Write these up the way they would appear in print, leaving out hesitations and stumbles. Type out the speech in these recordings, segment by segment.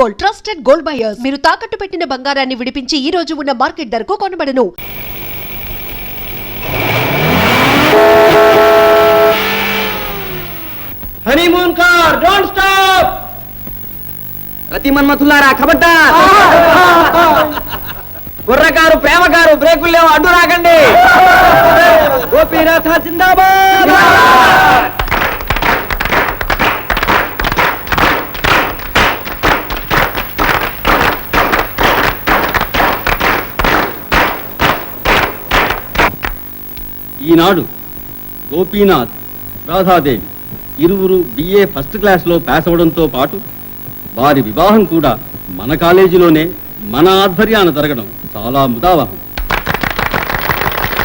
Gold trusted gold buyers. మీరు తాకట్టు పెట్టిన బంగారాన్ని విడిపించి ఈ రోజు ఉన్న మార్కెట్ ధరకు కొనబడను. Honeymoon car don't stop. రతి మన్మథులారా ఖబర్దార్. కుర్రకారు ప్రేమకారు బ్రేకులు లేవు, అడ్డు రాకండి. గోపీనాథ జిందాబాద్. ఈనాడు గోపీనాథ్, రాధాదేవి ఇరువురు BA ఫస్ట్ క్లాస్లో పాస్ అవడంతో పాటు వారి వివాహం కూడా మన కాలేజీలోనే మన ఆధ్వర్యాన జరగడం చాలా ముదావహం.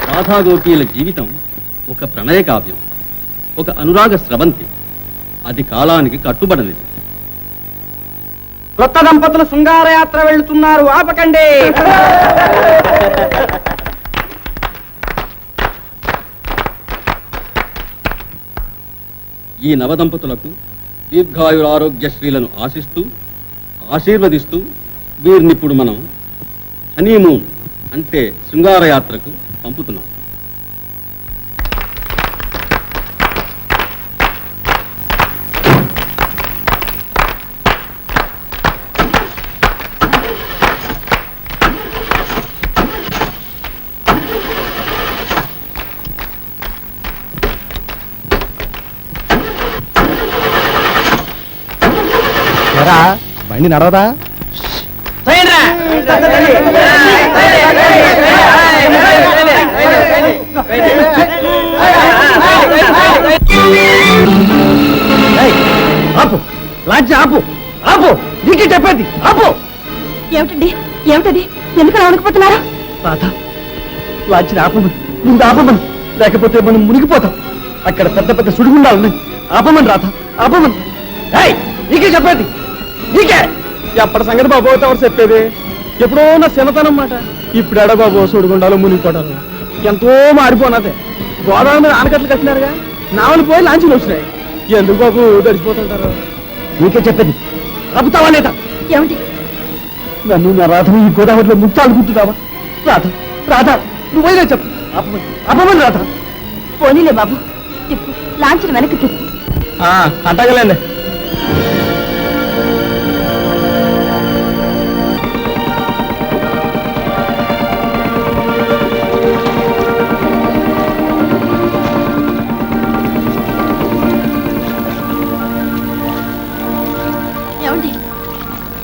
రాధా గోపీల జీవితం ఒక ప్రణయ కావ్యం, ఒక అనురాగ స్రవంతి. అది కాలానికి కట్టుబడనిది. కొత్త దంపతులు శృంగారయాత్ర వెళ్తున్నారు, ఆపకండి. ఈ నవదంపతులకు దీర్ఘాయురారోగ్యశ్రీలను ఆశిస్తూ ఆశీర్వదిస్తూ వీరినిప్పుడు మనం హనీమూన్ అంటే శృంగారయాత్రకు పంపుతున్నాం. బండి నడవదా? ఆపు, లాంచి ఆపు, ఆపు, నీకే చెప్పేది ఆపు. ఏమిటండి, ఏమిటది? ఎందుకు వణుకుపోతున్నారు? రాధా, లాంచి ఆపమని, ముందు ఆపమని, లేకపోతే మనం మునిగిపోతాం. అక్కడ పెద్ద పెద్ద సుడిగుండాలు ఉన్నాయి, ఆపమని రాధా, ఆపమని. నీకే చెప్పేది, నీకే. ఎప్పటి సంగతి బాబు ఎవరు చెప్పేది? ఎప్పుడో నా చిన్నతనం మాట. ఇప్పుడు ఎడ బాబు సుడిగుండాలు మునిగిపోవడాలు ఎంతో మారిపోనదే. గోదావరి మీద ఆనకట్లు కట్టినారుగా, నావలు పోయి లాంచీలు వచ్చినాయి. ఎందుకు బాబు గడిచిపోతుంటారు? నీకే చెప్పేది, ఆపుతావా లేదా? ఏమిటి? నన్ను నా రాధ ఈ గోదావరిలో ముక్తాలు గుర్తున్నావా? రాధ, రాధ, నువ్వైనా చెప్పు, ఆపమని, ఆపమని రాధ. పోనీలే బాబు, తిప్పు, లాంచిన వెనక్కి తిప్పు. అంటగలేండి. ఏమండి,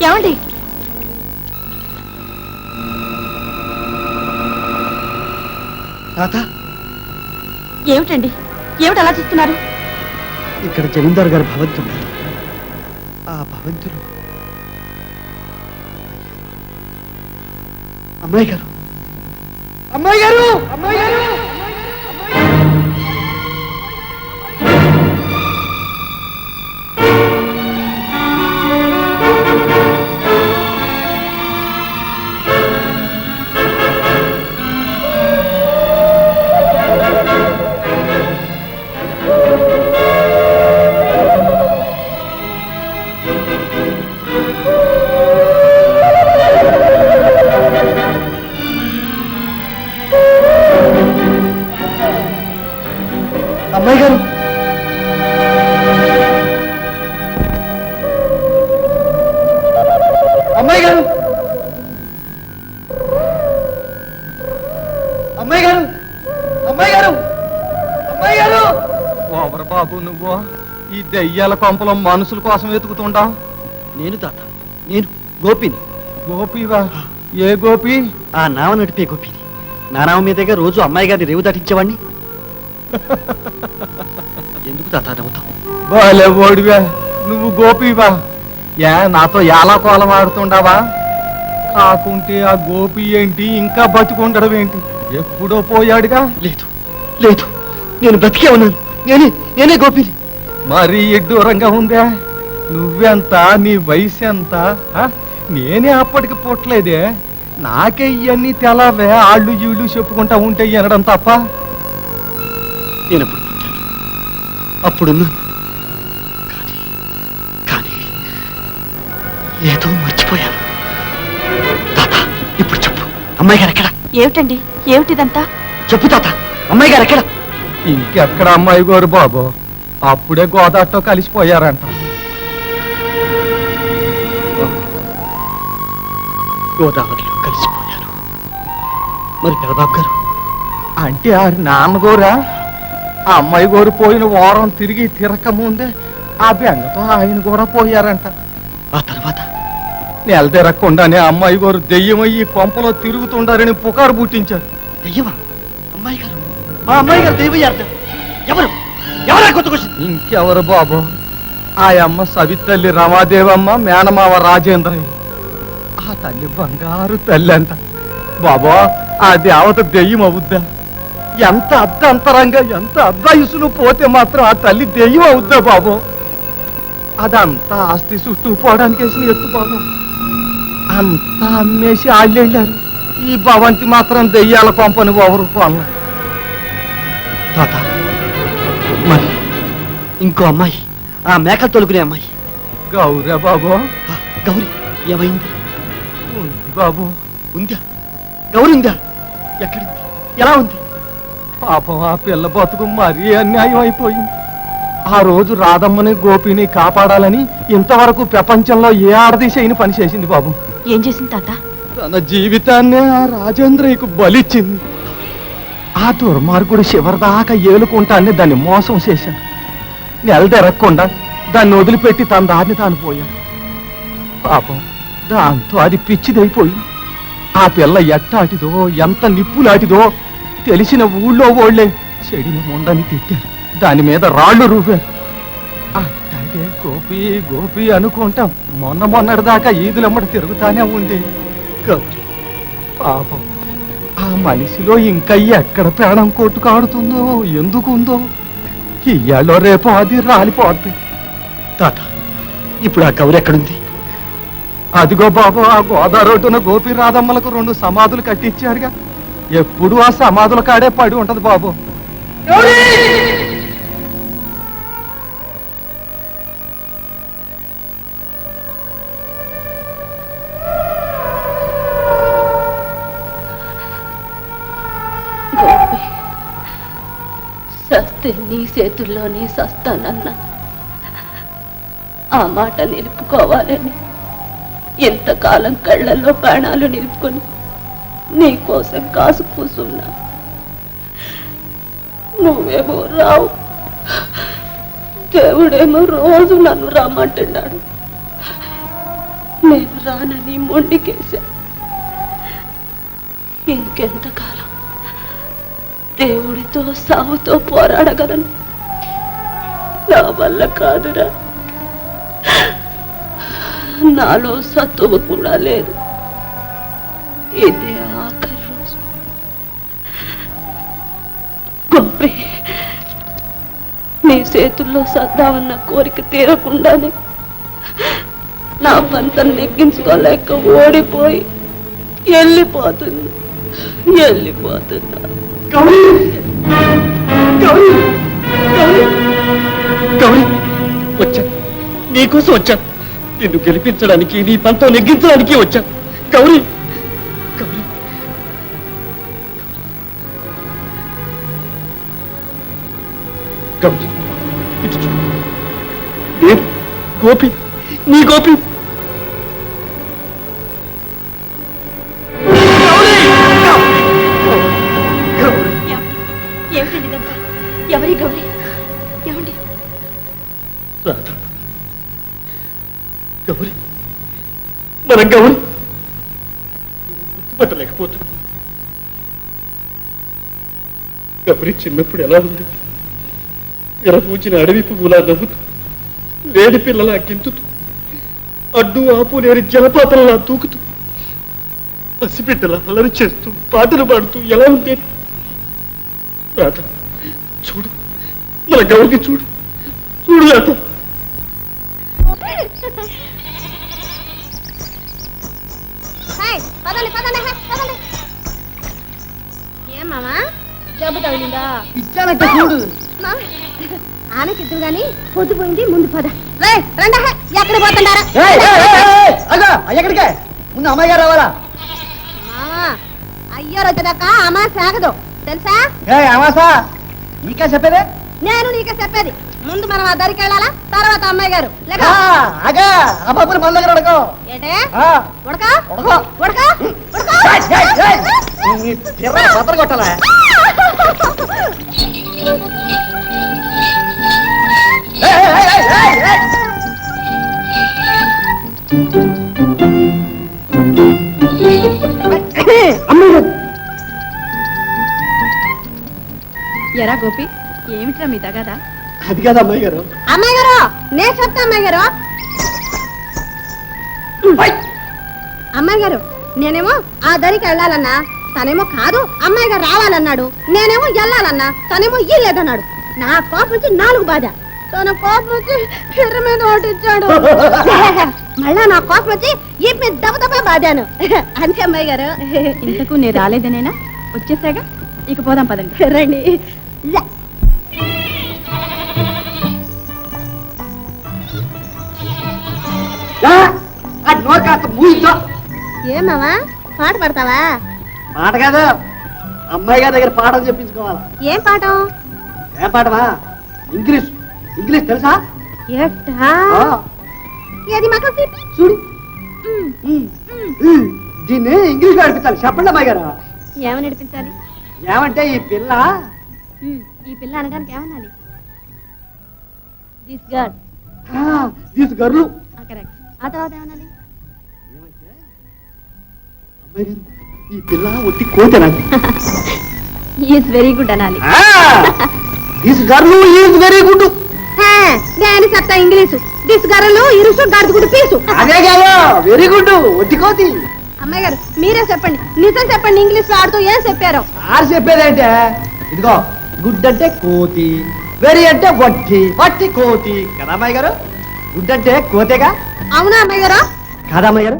ఏమండి? రాధ, ఏమిటండి, ఏమిటి అలా చూస్తున్నారు? ఇక్కడ జమీందారు గారు భవంతులు, ఆ భవంతులు అమ్మాయి గారు, అమ్మాయి గారు, అమ్మాయి గారు. అమ్మాయి గారు, అమ్మాయి గారు, అమ్మాయి గారు, అమ్మాయి గారు, అమ్మాయి గారు. ఓవర్ బాబు, నువ్వు ఈ దెయ్యాల కొంపలో మనుషుల కోసం వెతుకుతుండా? నేను తాత, నేను గోపిని. గోపివా? ఏ గోపి? ఆ నావ నడిపే గోపిని. నా నావ మీదగా రోజు అమ్మాయి గారిని రేవు దాటించేవాడిని. ఎందుకు తాత నవ్వుతావు? బాలే ఓడివా, నువ్వు గోపివా? నాతో ఎలా కోలం ఆడుతుండావా? కాకుంటే ఆ గోపి ఏంటి ఇంకా బతికుండడం ఏంటి? ఎప్పుడో పోయాడుగా. లేదు లేదు, నేను బ్రతికే ఉన్నాను. నేనే గోపిని. మరీ ఎడ్డూరంగా ఉందే. నువ్వెంత, నీ వయసు ఎంత? నేనే అప్పటికి పుట్టలేదే. నాకే ఇవన్నీ తెలవే. ఆళ్ళు ఈళ్ళు చెప్పుకుంటా ఉంటే వినడం తప్ప. నేను అప్పుడు పుట్టాను, అప్పుడున్నాను. కానీ ఏదో మర్చిపోయాను. తాత, ఇప్పుడు చెప్పు, అమ్మాయి గారు ఎక్కడ? ఏమిటండి, ఏమిటిదంతా? చెప్పు తాత, అమ్మాయి గారు ఎక్కడ? ఇంకెక్కడ అమ్మాయి గారు బాబు, అప్పుడే గోదావరితో కలిసిపోయారంట. గోదావరిలో కలిసిపోయారు. మరి పెదబాబు గారు? అంటే ఆ నాన్నగోరా ఆ అమ్మాయి గారు పోయిన వారం తిరిగి తిరక ముందే ఆ బెంగతో ఆయన కూడా పోయారంట. ఆ తర్వాత నెల తిరగకుండానే అమ్మాయి గారు దెయ్యమయ్యి కొంపలో తిరుగుతుండారని పుకారు పుట్టించారు. దెయ్యమా? అమ్మాయి గారు, ఆ అమ్మాయి గారు దెయ్యమయ్యారట. ఎవరు? ఎవరా కొత్తకొచ్చింది? ఇంకెవరు బాబు, ఆ అమ్మ సవితల్లి రమాదేవమ్మ, మేనమావ రాజేంద్రయ్య. ఆ తల్లి బంగారు తల్లి అంట. బాబా, ఆ దేవత దెయ్యం అవుద్దా? ఎంత అర్ధంతరంగా, ఎంత అర్ధాయుసులు పోతే మాత్రం ఆ తల్లి దెయ్యం అవుద్దా బాబు? అదంతా ఆస్తి చుట్టూ పోవడానికి వేసిన ఎత్తు బాబు. అంతా అమ్మేసి వాళ్ళు వెళ్ళారు. ఈ భవంతి మాత్రం దెయ్యాల పంపని ఎవరు అన్నారు. తాత, మరి ఇంకో అమ్మాయి, ఆ మేకలు తొలుకునే అమ్మాయి గౌరే బాబు. గౌరీ ఏమైంది? ఉంది బాబు. ఉందా? గౌరీ ఉందా? ఎక్కడుంది? ఎలా ఉంది? పాపం ఆ పిల్ల బతుకు మరీ అన్యాయం అయిపోయింది. ఆ రోజు రాధమ్మని గోపిని కాపాడాలని ఇంతవరకు ప్రపంచంలో ఏ ఆడది చేయని పని చేసింది బాబు. ఏం చేసింది తాత? తన జీవితాన్నే ఆ రాజేంద్రయ్యకు బలిచ్చింది. ఆ దుర్మార్గుడు చివరిదాకా ఏలుకుంటాన్ని దాన్ని మోసం చేశాడు. నెల తెరగకుండా దాన్ని వదిలిపెట్టి తన దారిని తాను పోయాడు. పాపం దాంతో అది పిచ్చిదైపోయింది. ఆ పిల్ల ఎట్టాటిదో, ఎంత నిప్పులాటిదో తెలిసిన ఊళ్ళో ఓళ్లే చెడిని ముండని తిట్టారు. దాని మీద రాళ్ళు రూపారు. అట్టాగే గోపి గోపి అనుకుంటాం మొన్నటిదాకా ఈదులమ్మట తిరుగుతానే ఉండే. గౌరీ పాపం ఆ మనిషిలో ఇంకా ఎక్కడ ప్రాణం కొట్టుకాడుతుందో, ఎందుకుందో ఇయ్యాలో రేపో అది రాలిపోద్ది. తాత, ఇప్పుడు ఆ గౌరీ ఎక్కడుంది? అదిగో బాబు, ఆ గోదావరి రోడ్డున గోపి రాధమ్మలకు 2 సమాధులు కట్టించారుగా. ఎప్పుడు ఆ సమాధుల కాడే పడి ఉంటది బాబు. గోపి, సస్తే నీ చేతుల్లోనే సస్తానన్నా. ఆ మాట నిలుపుకోవాలని ఎంతకాలం కళ్ళల్లో ప్రాణాలు నిలుపుకొని నీ కోసం కాసు కూసున్నా. నువ్వేమో రావు, దేవుడేమో రోజు నన్ను రమ్మంటున్నాడు. నేను రానని మొండికేశా. ఇంకెంతకాలం దేవుడితో సావుతో పోరాడగలను? నా వల్ల కాదురా. నాలో సత్తువ కూడా లేదు. ఇదే ఆఖరి రోజు. గోపి, నీ చేతుల్లో సద్దామన్న కోరిక తీరకుండానే నా పంతం నెగ్గించుకోలేక ఓడిపోయి వెళ్ళిపోతున్నా. గౌరీ, గౌరీ, గౌరీ, గౌరీ, వచ్చాను, నీకోసం వచ్చాను. నిన్ను గెలిపించడానికి, నీ పంతం నెగ్గించడానికి వచ్చాను. గౌరీ, గౌరీ, గౌరీ, ఇటు చూడు. నేను గోపి, నీ గోపి. ఏమిటండి ఇదంతా? ఎవరి గౌరీ? ఏమండి? రాధ, గౌరీ, మన గౌరీ. నువ్వు గుర్తుపట్టలేకపోతున్నా. గౌరీ చిన్నప్పుడు ఎలా ఉంది? విరపూచిన అడవి పువ్వులా నవ్వుతూ, లేడి పిల్లలా గింతుతూ, అడ్డు ఆపు లేని జలపాతంలా దూకుతూ, పసిబిడ్డలా అలరి చేస్తూ, పాటలు పాడుతూ ఎలా ఉండేది? రాధ, చూడు, మన గౌరికి చూడు, చూడు రాధ. ఏం మామా, జబ్బు తగిలిందా? ఇచ్చానంటే చూడు. ఆనకిద్దు గాని పొద్దుపోయింది ముందు పద రండి ఎక్కడ పోతున్నారా ఎక్కడికే ముందు అమ్మాయి గారు రావాలా అయ్యో వచ్చేదాకా అమ్మా సాగదు తెలుసా అమాసా నీకే చెప్పేదే నేను నీకే చెప్పేది ముందు మనం ఆ దరికి వెళ్ళాలా తర్వాత అమ్మాయి గారు అగా ఆ బాబుని మన దగ్గర అడగో ఏంటే ఆ. ఉడక ఉడక బద్దలు కొట్టాలా ఎరా గోపి ఏమిట్రా మీ తగదా అది కాదు అమ్మాయి గారు అమ్మాయి గారు నేను చెప్తా అమ్మాయి గారు అమ్మాయి గారు నేనేమో ఆ దరికి వెళ్ళాలన్నా తనేమో కాదు అమ్మాయి గారు రావాలన్నాడు నేనేమో వెళ్ళాలన్నా తనేమో లేదన్నాడు నా కోపం వచ్చి 4 బాధ తన కోపం వచ్చి ఎర్ర మీద ఓటిచ్చాడు మళ్ళా నా కోపం వచ్చి ఈ మీద దెబ్బ బాధాను అంతే అమ్మాయి గారు ఇంతకు నేను రాలేదనేనా వచ్చేసాగా ఇక పోదాం పదండి రండి నోరు కాస్త మూయించో ఏమావా పాట పడతావా పాట కాదు అమ్మాయి గారి దగ్గర పాఠం చెప్పించుకోవాలా ఏం పాఠం ఏం పాఠమా ఇంగ్లీష్ ఇంగ్లీష్ తెలుసా ఎట్టా ఆ, ఏది మాకు చూడు దీన్ని ఇంగ్లీష్ లో నడిపించాలి చెప్పండి అమ్మాయి గారు ఏమని నడిపించాలి ఏమంటే ఈ పిల్ల ఈ పిల్ల అనడానికి ఏమనాలి దిస్ గర్ల్ తీసుగర్లు కరెక్ట్ ఆ తర్వాత ఏమనాలి అమ్మాయి గారు ఈ పిల్ల ఒట్టి కోతనా ఈస్ వెరీ గుడ్ అనాలి తీసుగర్లు ఈజ్ వెరీ గుడ్ నేను చెప్తా ఇంగ్లీషు దిస్ గర్ల్ ఇరుసు గడుగుడు పీసు అదే కాదు వెరీ గుడ్ ఒట్టి కోతి అమ్మాయి గారు మీరే చెప్పండి నిజం చెప్పండి ఇంగ్లీష్ లో ఆడుతూ ఏం చెప్పారు ఆరు చెప్పేదంటే ఇదిగో గుడ్ అంటే కోతి వెరీ అంటే వట్టి వట్టి కోతి కదా అమ్మాయి గారు గుడ్ అంటే కోతేగా అవునా అమ్మాయి గారు కాదా అమ్మాయి గారు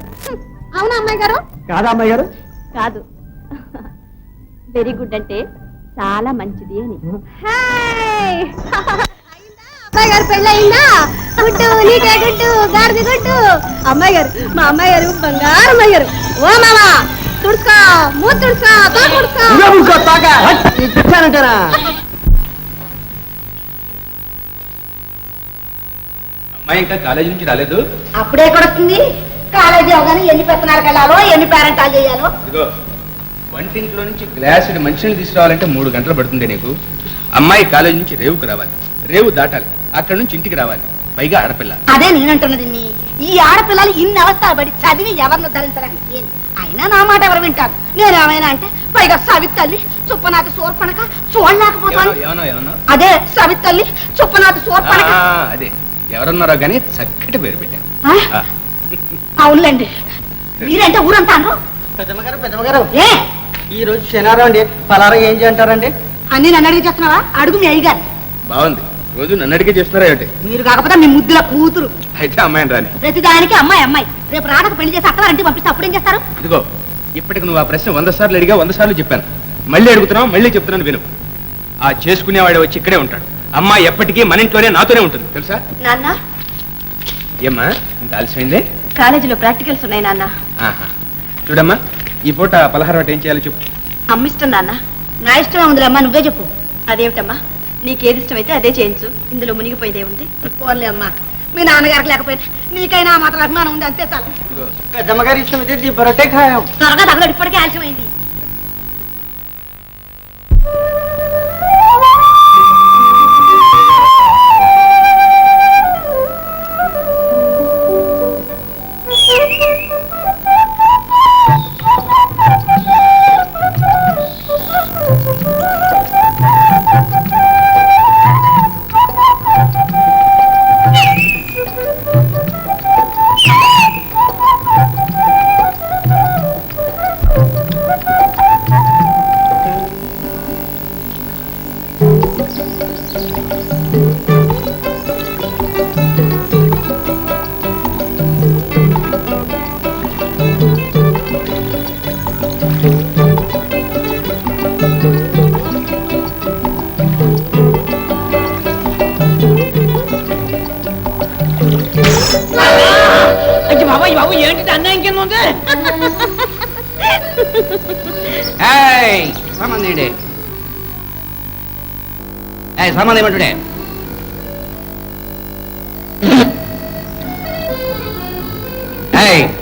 అవునా అమ్మాయి గారు కాదా అమ్మాయి గారు కాదు వెరీ గుడ్ అంటే చాలా మంచిది అని హాయ్ అమ్మాయి గారు పెళ్ళయిందా గుడ్డు నీకే గుడ్డు గాడిది గుడ్డు అమ్మాయి గారు మా అమ్మాయి గారు బంగారు అమ్మాయి గారు ఓ మామా తుడుచుకో మూత తుడుచుకో తో తుడుచుకో ఇదిగో ముసుకో, తోక. హట్, నీకు తెచ్చానంటారా అమ్మాయి ఇంకా కాలేజీ నుంచి రాలేదు అప్పుడే కూడా వస్తుంది కాలేజీ అవగానే ఎన్ని పెత్తనాలకు వెళ్ళాలో ఎన్ని పేరెంటాలు చేయాలో ఇదిగో వంటింట్లో నుంచి గ్లాసుడు మంచినీళ్ళు తీసుకురావాలంటే 3 గంటలు పడుతుంది నీకు అమ్మాయి కాలేజీ నుంచి రేవుకు రావాలి రేవు దాటాలి అక్కడ నుంచి ఇంటికి రావాలి పైగా ఆడపిల్ల అదే నేనంటున్నది ఈ ఆడపిల్లలు ఇన్ని అవస్థలు పడి చదివి ఎవరిని ధరించడానికి అయినా నా మాట ఎవరు వింటారు నేనేమైనా అంటే పైగా సవితల్లి చుప్పనాథి సోర్పణక చూడలేకపోతాను ఏమన్నా ఏమన్నా అదే సవితల్లి చుప్పనాథి సోర్పణక అదే ఎవరన్నారో కానీ చక్కటి పేరు పెట్టాను ఆ? అవునులేండి మీరంటే ఊరంతాను పెద్దమ్మగారు ఏ ఈ రోజు శనివారం అండి పలారం ఏం చేయంటారండి అన్ని నన్ను అడిగి చేస్తున్నావా అడుగు మీ అయ్యగారు బాగుంది రోజు నన్ను అడిగే చేస్తున్నారా ఏమిటి మీరు కాకపోతే మీ ముద్దుల కూతురు అయితే అమ్మాయిని రాని ప్రతిదానికి అమ్మాయి రేపు రాడకు పెళ్లి చేసి అత్తవారింటికి పంపిస్తే అప్పుడేం చేస్తారు ఇదిగో ఇప్పటికి నువ్వు ఆ ప్రశ్న 100 సార్లు అడిగా 100 సార్లు చెప్పాను మళ్ళీ అడుగుతున్నావు మళ్ళీ చెప్తున్నాను విను ఆ చేసుకునేవాడు వచ్చి ఇక్కడే ఉంటాడు అమ్మాయి ఎప్పటికీ మన ఇంట్లోనే నాతోనే ఉంటుంది తెలుసా నాన్న ఏమ్మా ఇంత ఆలస్యమైందే కాలేజీలో ప్రాక్టికల్స్ ఉన్నాయి నాన్న ఆహా. చూడమ్మా ఈ పూట పలహారం అంటే ఏం చేయాలో చెప్పు అమ్మిష్టం నాన్న నా ఇష్టమే ఉందిలే అమ్మా నువ్వే చెప్పు అదేమిటమ్మా నీకేది ఇష్టమైతే అదే చేయించు ఇందులో మునిగిపోయేదే ఉంది పోన్లే అమ్మా మీ నాన్నగారికి లేకపోతే నీకైనా ఆ మాత్రం అభిమానం ఉంది అంతే చాలు ఇదిగో పెద్దమ్మగారి ఇష్టం అయితే బరొట్టే ఖాయం త్వరగా తగలడు ఇప్పటికే ఆలస్యమైంది ఇంకేం ఉంది సామాన్ ఏంటి సామాన్ ఏమంటుడే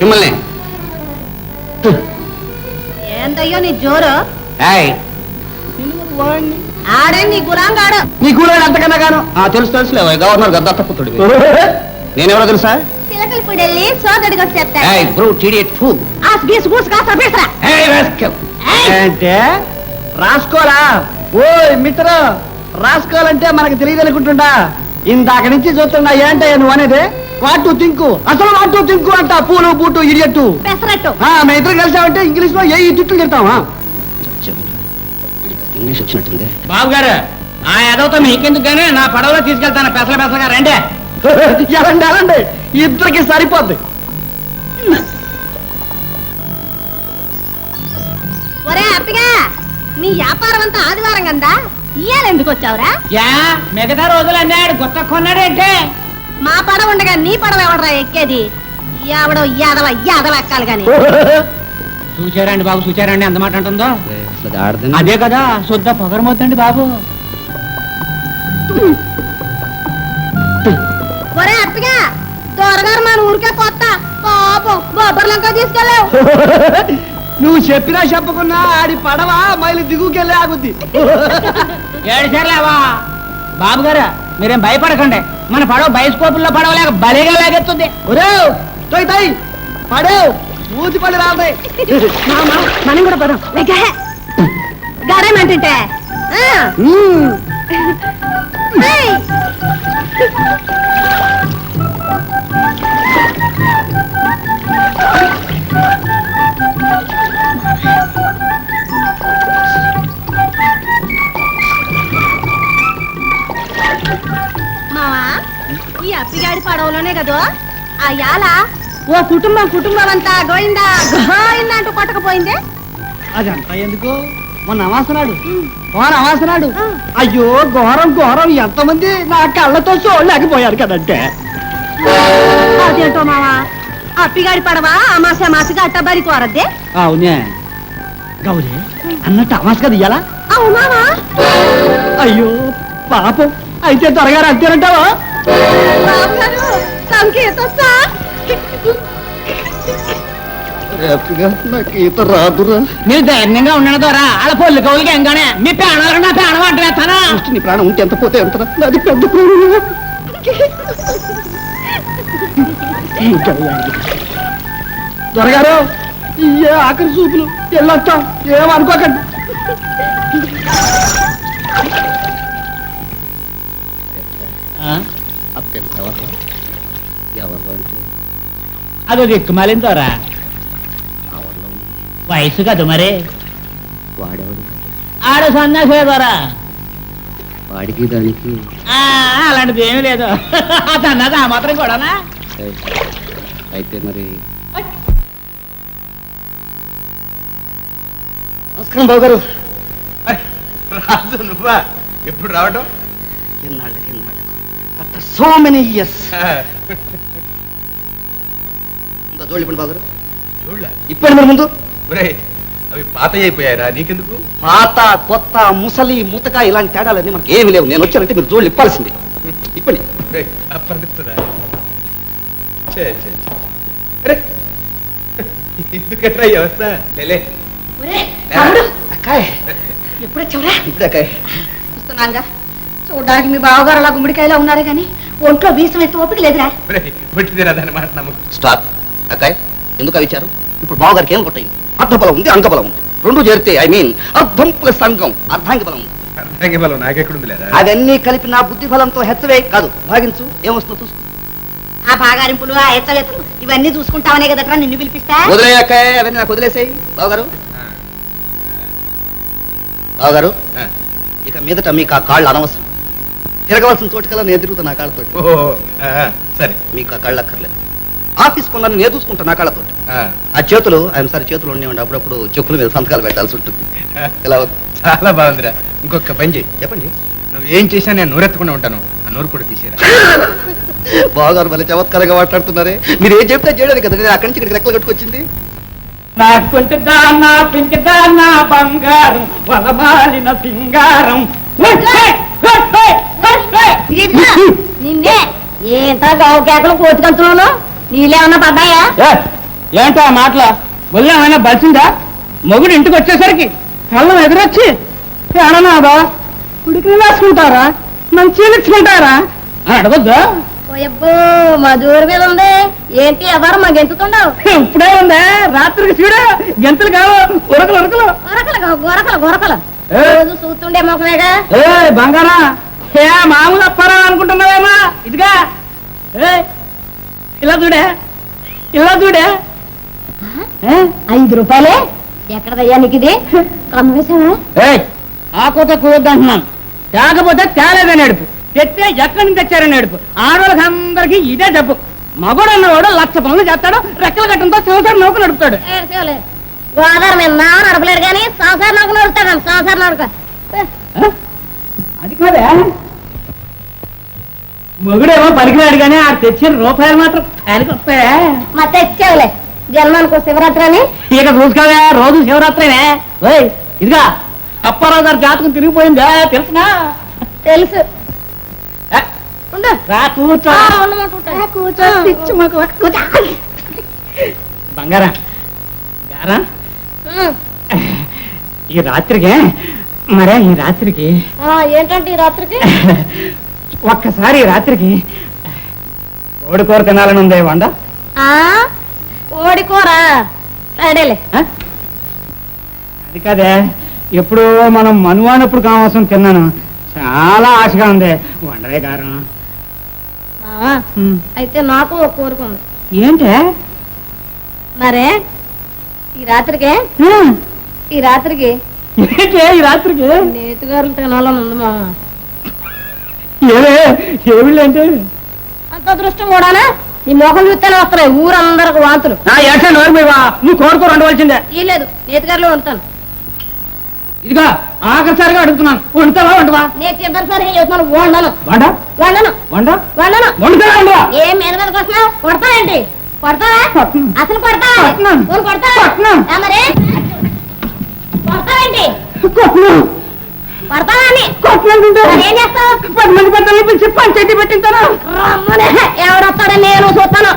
మిమ్మల్ని ఏందయ్యో నీ జోరు వాడిని ఆడే నీ గులాంగాడు. నీ కూడా అంతకన్నా గాను తెలుసులే గవర్నర్ గద్దత్త పుత్రుడు నేనెవరో తెలుసా చిలకలు పిడెళ్ళి సోదడికి వచ్చేస్తా అంటే రాసుకోరా ఓయ్ మిత్ర రాసుకోవాలంటే మనకు తెలియదనుకుంటుండా ఇందాక నుంచి చూస్తున్నా ఏంటో నువ్వు అనేది వాటు తింకు అసలు వాటు తింకు అంట పూలు బూటు ఇడియట్టు పెసరట్టు మేము ఇద్దరు కలిసామంటే ఇంగ్లీష్ లో ఏ తిట్లు తిడతావా ఇంగ్లీష్ వచ్చినట్టుంది బాబు గారు ఆ ఎదవతో మీకెందుకు గానీ నా పడవలో తీసుకెళ్తాను పెసలుగా రండి ఎలాండి ఎలాండి ఇద్దరికి సరిపోద్ది ఒరే అప్పిగా నీ వ్యాపారం అంతా ఆదివారం కందా ఇయ్యాలి ఎందుకు వచ్చావురా? యా మిగతా రోజులు అన్నాడు గుత్త కొన్నాడంటే మా పడవ ఉండగా నీ పడవ ఎవడరా ఎక్కేది? ఎవడో యాదవ యాదవ ఎక్కాలి గాని. చూచారండి బాబు చూచారండి ఎంత మాట అంటుందో అదే కదా శుద్ధ పొగరమవుతండి బాబు. ఒరే అప్పిగా దొరగారు మన ఊరికే కొత్త పాపం బొబ్బర్లంకా తీసుకెళ్ళావు. నువ్వు చెప్పినా చెప్పకున్నా ఆడి పడవ మైలు దిగుకెళ్ళి ఆగుద్ది. ఏడుసార్లేవా బాబు గారు మీరేం భయపడకండి మన పడవ బయస్కోపుల్లో పడవలేక బలిగా లాగెత్తుంది. పడేవు ఊచి పడి రాతాయి మనం కూడా పదం గారేమంటుంటే మావా ఈ అప్పిగాడి పడవలోనే కదా ఆ యాల ఓ కుటుంబం అంతా గోయిందా గోయిందా అంటూ కొట్టకపోయిందే. అదంతా ఎందుకు మొన్న అమాసనాడు అమాసనాడు అయ్యో ఘోరం ఎంతమంది నా కళ్ళతో చూడలేకపోయారు కదంటే. అదేంటో మావా అప్పిగాడి పడవ అమాసగా అట్టబరి కోరద్దే. అవునే గౌరీ అన్నట్టు అమాస కదా ఇయ్యాలా? అవును మావా. అయ్యో పాపం అయితే త్వరగా అంతేనంటావా? నాకు ఈత రాదురా. మీరు ధైర్యంగా ఉండడం ద్వారా వాళ్ళ పొల్లు కౌలికి ఎంగానే మీ ప్రాణాలు నా ప్రాణం అంటున్నా. నీ ప్రాణం ఉంటే ఎంత పోతే ఎంత అది పెద్ద ప్రాణం. దొరగారు ఇయ్యే ఆఖరి చూపులు వెళ్ళొస్తాం ఏమనుకోకండి. అదో దిక్కుమాలిన ద్వారా వయసు కదా మరి వాడేవాడు ఆడ సన్నాసే ద్వారా వాడికి దానికి అలాంటిది ఏమీ లేదు అన్నది ఆ మాత్రం కూడానా. అయితే మరి నమస్కారం బాబు గారు. రాజు నువ్వా ఎప్పుడు రావడం? ఎన్నాళ్ళకి ఆఫ్టర్ సో మెనీ ఇయర్స్. జోళ్ళు ఇప్పుడు బాబు గారు ఇప్పుడు మరి ముందు అవి పాత అయిపోయారా నీకెందుకు? పాత కొత్త ముసలి ముతక ఇలాంటి తేడాలన్నీ మనకి ఏమి లేవు. నేను వచ్చానంటే మీరు జోళ్ళు ఇప్పాల్సింది. ఇప్పండి. అప్పటిస్తుందా? ఎందుకట్రా ఈ అవస్థ? లేలే అక్కాయ్ ఎప్పుడు వచ్చావురా? ఇప్పుడే అక్కాయ్. చూస్తున్నాగా చూడడానికి మీ బావగారు అలా గుమ్మడికాయలా ఉన్నారే గాని ఒంట్లో వీసం ఎత్తు ఓపిక లేదురా. పుట్టిదిరా దాని మాట నమ్మకం. స్టాప్ అక్కాయ్. ఎందుకు అవి ఇచ్చారు? ఇప్పుడు బావగారికి ఏం కొట్టాయి? అర్థబలం ఉంది అంగబలం ఉంది. రెండు చేరితే ఐ మీన్ అర్థం ప్లస్ అంగం అర్ధాంగి బలం ఉంది. అర్ధాంగి బలం నాకెక్కడుంది లేదా? అవన్నీ కలిపి నా బుద్ధి బలంతో హెచ్చవే కాదు భాగించు. ఏమొస్తుందో చూసుకో. ఆ భాగారింపులు ఆ ఎత్తలెత్తలు ఇవన్నీ చూసుకుంటావనే కదట్రా నిన్ను పిలిపిస్తా. వదిలే అక్కాయ్ అవన్నీ నాకు వదిలేసాయి. బావగారు బావగారు ఇక మీదట మీకు ఆ కాళ్ళు అనవసరం. తిరగవలసిన చోటుకల్లా నేను తిరుగుతా నా కాళ్ళతో. సరే మీకు ఆ కాళ్ళు అక్కర్లేదు. ఆఫీస్ కొన్నాను నేను చూసుకుంటా నా కాళ్ళతో. ఆ చేతులు ఐఎమ్ సారీ చేతులు ఉండేవండి అప్పుడప్పుడు చెక్కుల మీద సంతకాలు పెట్టాల్సి ఉంటుంది. ఇలా చాలా బాగుందిరా. ఇంకొక పని చేయి. చెప్పండి. నువ్వు ఏం చేసినా నేను నోరెత్తకుండా ఉంటాను. ఆ నోరు కూడా తీసేరా. బావగారు మళ్ళీ చమత్కారంగా మాట్లాడుతున్నారే. మీరు ఏం చెప్తే చేయడానికి కదా నేను అక్కడి నుంచి ఇక్కడికి రెక్కలు కట్టుకొచ్చింది. నా కొంచెదానా పింఛదానా బంగారం వలమాలిన సింగారం. నిన్నే ఏంటా గావు కేకలు కోతికంతులోను నీళ్ళేమన్నా పడ్డాయా? ఏంటో ఆ మాటల ఒళ్ళు ఏమైనా బలిసిందా? మొగుడు ఇంటికి వచ్చేసరికి కళ్ళం ఎదురొచ్చి ఏడనాదా ఉడికి వేసుకుంటారా నన్ను చీలించుకుంటారా అని అడగొద్దా? ఓయబ్బో మా దూరం మీద ఉంది ఏంటి ఎవరు మా గెంతుతుండవు? ఇప్పుడే ఉందే రాత్రికి చూడ గెంతులు కావు ఉరకలు ఉరకలు గొరకలు గొరకలు గొరకలు రోజు చూస్తుండే మొక్కమేగా. ఏ బంగారా ఏ మామూలు అప్పారా అనుకుంటున్నావేమా? ఇదిగా ఇలా చూడే ఇలా చూడే 5 రూపాయలే ఎక్కడదయ్యా నీకు ఇది? కమ్మేశావా? ఆ కోత కూవద్దు అంటున్నాను. తేకపోతే తేలేదని ఏడుపు, తెస్తే ఎక్కడి నుంచి తెచ్చారని ఏడుపు. ఆడవాళ్ళకి అందరికీ ఇదే జబ్బు. మగోడు అన్నవాడు 1,00,000 పనులు చేస్తాడు, రెక్కల గట్టంతో సంవత్సరం నౌక నడుపుతాడు. గోదావరి మీద నా నడపలేడు కానీ సంసారం నౌక నడుపుతాడు. సంసారం నడక అది కాదే మొగుడేమో పలికినాడు కానీ ఆ తెచ్చిన రూపాయలు మాత్రం ఆయనకి వస్తాయా? మా తెచ్చావులే జన్మానికి శివరాత్రి అని. ఇక చూసుకోవే రోజు శివరాత్రినే. ఇదిగా అప్పారావు గారి జాతకం తిరిగిపోయిందా తెలుసునా? తెలుసు. రా కూర్చో బంగారా గారా ఈ రాత్రికి మరే ఈ రాత్రికి ఏంటంటే ఈ రాత్రికి ఒక్కసారి ఈ రాత్రికి కోడికూర తినాలని ఉందే వండ. కోడి కూర అడేలే. అది కాదే ఎప్పుడు మనం మనువానప్పుడు కావాల్సిన తిన్నాను, చాలా ఆశగా ఉంది. వండవే కారణం అయితే నాకు ఒక కోరుకుంది. ఏంటే మరే ఈ రాత్రికి ఈ రాత్రికి ఏంటే ఈ రాత్రికి నేతిగారులు తినాలని ఉంది మా. ఏమిళ్ళు అంటే అంత అదృష్టం కూడానా? నీ మొహం చూస్తేనే వస్తున్నాయి ఊరందరికి వాంతులు. నువ్వు కోరుకో వండవలసిందే. ఈ లేదు నేతిగారులు వండుతాను. ఇదిగా ఆఖరిసారిగా అడుగుతున్నాను, వండుతావా వండవా? నేను చివరిసారిగా చెప్తున్నాను వండను. వండ వండను వండ వండను. వండుతావా వండవా? ఏం మీద మీదకి వస్తున్నా కొడతావేంటి? కొడతావా? అసలు కొడతావా? కొడతావా? మరి కొడతావేంటి? కొడతావా అని ఏం చేస్తావు? 10 మంది పెద్దలు పిలిచి పంచాయతీ పెట్టించాను. రమ్మనే ఎవడొస్తాడో నేను చూస్తాను.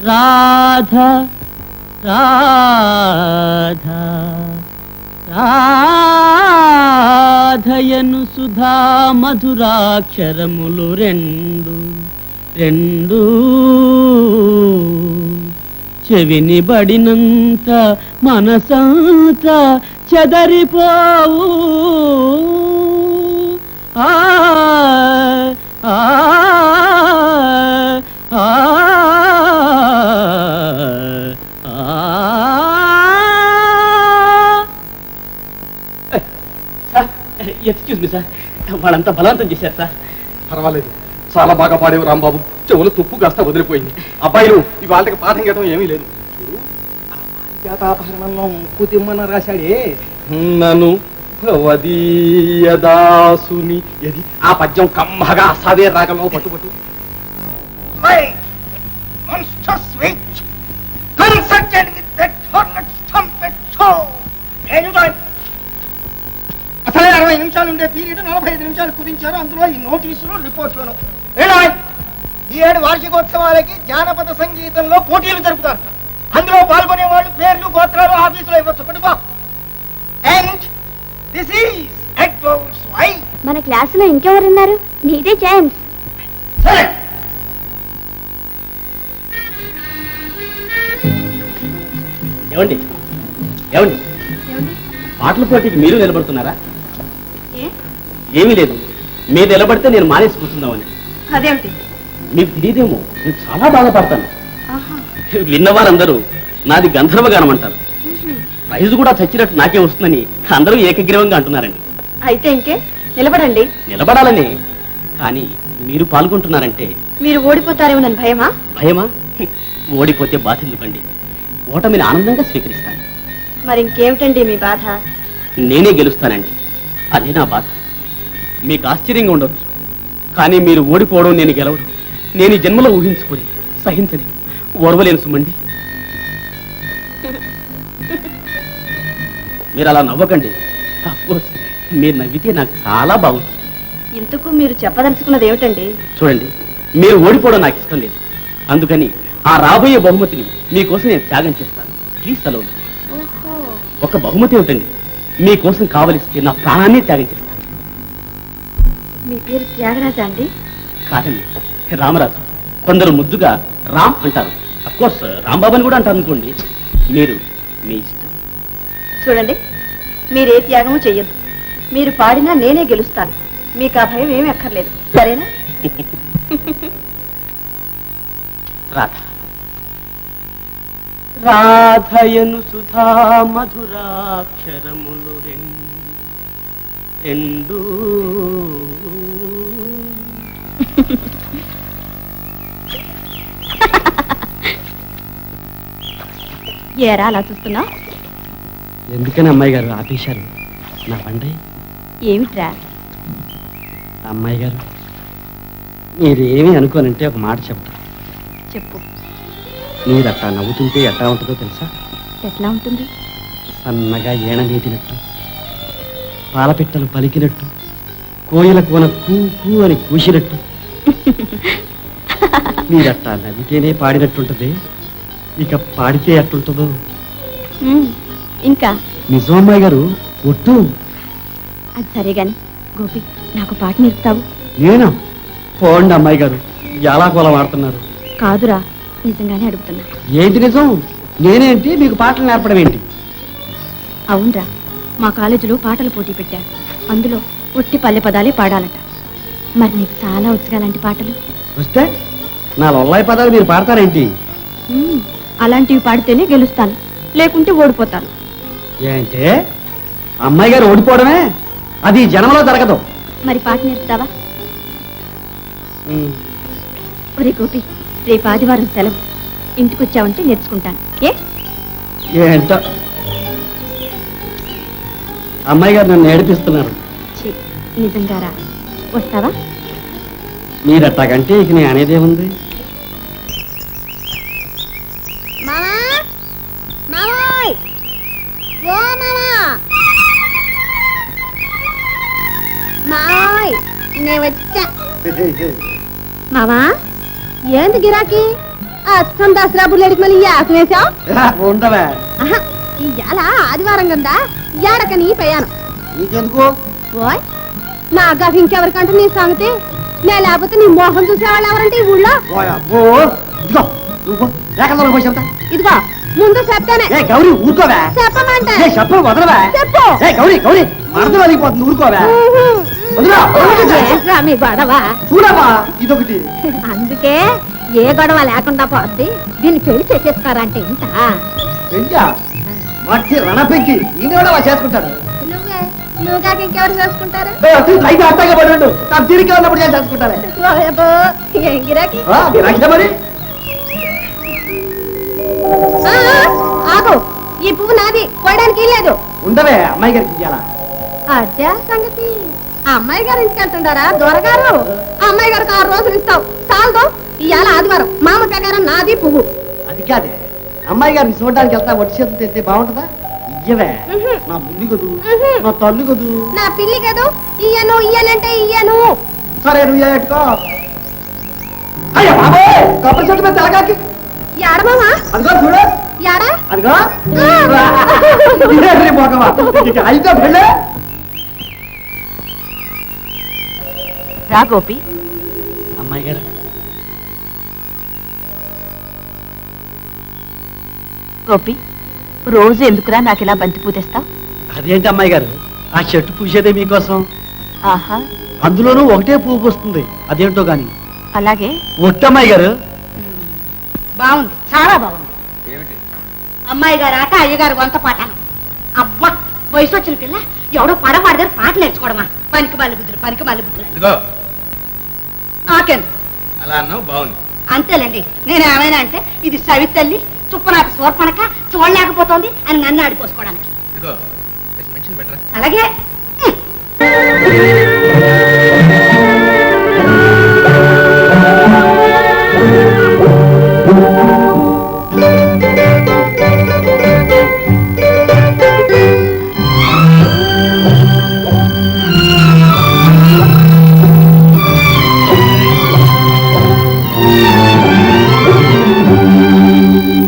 రాధా రాధా రాధయను సుధా మధురాక్షరములు రెండు రెండు చెవిని బడినంత మనసంత చెదరిపోవు. ఆ ఆ ఆ ఎక్స్క్యూజ్ మీ సార్, వాళ్ళంతా బలవంతం చేశారు సార్. పర్వాలేదు, చాలా బాగా పాడేవు రాంబాబు. చెవులు తుప్పు కాస్త వదిలిపోయింది. అబ్బాయిలు ఇవాళకి పాఠం గీయటం ఏమీ లేదు. జాతాపహరణంలో కుతిమ్మన రాశాడే నన్ను భవదీయదాసుని. ఇది ఆ పద్యం కమ్మగా సదే రాగంలో పట్టుబట్టు. అసలే 60 నిమిషాలు ఉండే పీరియడ్ 45 నిమిషాలు కుదించారు. అందులో ఈ నోటీసులు రిపోర్ట్లను. ఈ 7 వార్షికోత్సవాలకి జానపద సంగీతంలో పోటీలు జరుపుతారు. అందులో పాల్గొనే వాళ్ళు పేర్లు గోత్రాలు ఆఫీసులో ఇవ్వచ్చు. పట్టుకో. And this is advance Y. మన క్లాసులో ఇంకెవరున్నారు? నీదే ఛాన్స్. సరే, ఏమండి ఏమండి పాటల పోటీకి మీరు నిలబడుతున్నారా? ఏమీ లేదు, మీరు నిలబడితే నేను మానేసి కూర్చుందామని. అదేమిటి? మీకు తెలియదేమో, నేను చాలా బాగా పాడతాను. విన్నవారందరూ నాది గంధర్వ గానం అంటారు. ప్రైజ్ కూడా చచ్చినట్టు నాకే వస్తుందని అందరూ ఏకగ్రీవంగా అంటున్నారండి. అయితే ఇంకే నిలబడండి. నిలబడాలని, కానీ మీరు పాల్గొంటున్నారంటే మీరు ఓడిపోతారేమోనని భయమా? భయమా? ఓడిపోతే బాధ ఎందుకండి, ఓటమిని ఆనందంగా స్వీకరిస్తాను. మరి ఇంకేమిటండి మీ బాధ? నేనే గెలుస్తానండి, అదే నా బాధ. మీకు ఆశ్చర్యంగా ఉండొచ్చు, కానీ మీరు ఓడిపోవడం, నేను గెలవడం నేను ఈ జన్మలో ఊహించుకోలే, సహించలే, ఓర్వలేను సుమండి. మీరు అలా నవ్వకండి. అఫ్కోర్స్ మీరు నవ్వితే నాకు చాలా బాగుంటుంది. ఇంతకు మీరు చెప్పదలుచుకున్నది ఏమిటండి? చూడండి, మీరు ఓడిపోవడం నాకు ఇష్టం లేదు, అందుకని ఆ రాబోయే బహుమతిని మీకోసం నేను త్యాగం చేస్తాను. ప్లీజ్ సెలవు. ఓహో, ఒక బహుమతి ఏమిటండి, మీకోసం కావలిస్తే నా ప్రాణాన్ని త్యాగం చేస్తాను. మీ పేరు త్యాగరాజా అండి? కాదండి, రామరాజు. కొందరు ముద్దుగా రామ్ అంటారు. అఫ్కోర్స్ రాంబాబు అని కూడా అంటారు అనుకోండి. మీరు మీ ఇష్టం. చూడండి, మీరే త్యాగము చెయ్యొద్దు. మీరు పాడినా నేనే గెలుస్తాను. మీకు ఆ భయం ఏమీ అక్కర్లేదు, సరేనా? రాధ రాధయను సుధా మధురాక్షరములు రెండు ఏరా అలా చూస్తున్నా? ఎందుకని అమ్మాయి గారు ఆపేశారు నా బండి? ఏమిట్రా? అమ్మాయి గారు, మీరేమీ అనుకోనంటే ఒక మాట చెప్తా. చెప్పు. మీరు అట్టా నవ్వుతుంటే ఎట్టా ఉంటుందో తెలుసా? ఎట్లా ఉంటుంది? సన్నగా ఏణ నీటినట్టు, పాలపిట్టలు పలికినట్టు, కోయిల కోన కూ కూ అని కూసినట్టు. మీరట్టా నవ్వితేనే పాడినట్టుంటది, ఇక పాడితే ఎట్టుంటుందో. ఇంకా నిజం అమ్మాయి గారు, ఒట్టు. అది సరే గాని గోపి, నాకు పాట నేర్పుతావు? నేనా? పోండి అమ్మాయి గారు, ఎలా కోలం ఆడుతున్నారు. కాదురా, నిజంగానే అడుగుతున్నా. ఏంటి నిజం? నేనేంటి మీకు పాటలు నేర్పడం ఏంటి? అవునరా, మా కాలేజీలో పాటల పోటీ పెట్టారు. అందులో ఒట్టి పల్లె పదాలే పాడాలట. మరి నీకు చాలా వచ్చుగా అలాంటి పాటలు. వస్తే నా లొల్లాయి పదాలు మీరు పాడతారేంటి? అలాంటివి పాడితేనే గెలుస్తాను, లేకుంటే ఓడిపోతాను. ఏంటే అమ్మాయి గారు ఓడిపోవడమే? అది జనంలో జరగదు. మరి పాట నేర్పుతావా? ఒరే గోపి, రేపు ఆదివారం సెలవు, ఇంటికి వచ్చావంటే నేర్చుకుంటాను. ఏంటో అమ్మాయి గారు నన్ను ఏడిపిస్తున్నారు. నిజంగారా? వస్తావా? మీరట్టాకంటే ఇక నేను అనేదేముంది? మావా, ఏంది గిరాకీ? అచ్చం దసరా బుల్లెడికి మళ్ళీ యాసం వేసావు? ఉండవే, ఇవాళ ఆదివారం కదా, ఏడకని ప్రయాణం. నీకెందుకు? ఓయ్, నా గఫ ఇంకెవరికంటే నీ సంగతి. నే లేకపోతే నీ మోహం చూసేవాళ్ళు ఎవరంటే ఈ ఊళ్ళో? ఇదిగో ముందు చెప్తానే. గౌరీ ఊరుకోవా? చెప్పమంటే చెప్పు, వదలవా? చెప్పు. గౌరీ గౌరీ, మరద వదిలిపోతుంది, ఊరుకోవా? ఏంట్రా మీ గొడవ? చూడవా, ఇదొకటి. అందుకే ఏ గొడవ లేకుండా పోద్ది. దీన్ని పెళ్లి చేసేసుకోరంటే ఇంత. పెంచా మట్టి రణ పెంచి ఈయన కూడా చేసుకుంటారు. నువ్వు కాక ఇంకెవరు చేసుకుంటారు? అయితే అట్టగా పడి ఉండు, నాకు తిరిగి ఉన్నప్పుడు నేను చేసుకుంటాను. ఏం గిరాకీ? మరి ఆగు, ఈ పువ్వు నాది, కోయడానికి లేదు. ఉండవే, అమ్మాయి గారికి ఇయ్యాలా? అదే సంగతి. అమ్మాయి గారు ఇంటికి వెళ్తుంటారా దొరగారు? అమ్మాయి గారికి 6 రోజులు ఇస్తావు, చాలదు. ఇవాళ ఆదివారం, మామ ప్రకారం నాది పువ్వు. అది కాదే, అమ్మాయి గారిని చూడడానికి వెళ్తా, ఒట్టి చేతులు తెస్తే బాగుంటుందా? ఇయ్యవే, నా బుల్లి కదూ, నా తల్లి కదూ, నా పిల్లి కదూ. ఇయ్యను ఇయ్యనంటే ఇయ్యను. సరే నువ్వు పెట్టుకో. అయ్యా బాబోయ్, కొబ్బరి చెట్టు మీద తెలగాకి. ఎడమామా? అదిగో చూడు, ఎడా? అదిగో. అయితే పెళ్ళే. రా గోపి. అమ్మాయి గారు, గోపి, రోజు ఎందుకురా నాకు ఇలా బంతి పూతేస్తావు? అదేంటి అమ్మాయి గారు, ఆ చెట్టు పూసేదే మీకోసం. ఆహా, అందులోనూ ఒకటే పువ్వు పూస్తుంది, అదేంటో గాని. అలాగే. ఒట్టమ్మాయి గారు. బాగుంది, చాలా బాగుంది. అమ్మాయి గారు ఆట, అయ్యగారు వంత పాటను. అబ్బా, వయసు వచ్చిన పిల్ల ఎవడో పడవాడి దగ్గర పాట నేర్చుకోవడమా? పనికి మళ్ళీ బుద్ధులు, పనికి మళ్ళీ బుద్ధులు. ఇదిగో ఆకేందు అలా అన్నావు, బాగుంది. అంతేలేండి, నేను ఏమైనా అంటే ఇది సవితల్లి తుప్పనాటి సోర్పణక చూడలేకపోతోంది అని నన్ను ఆడిపోసుకోవడానికి. అలాగే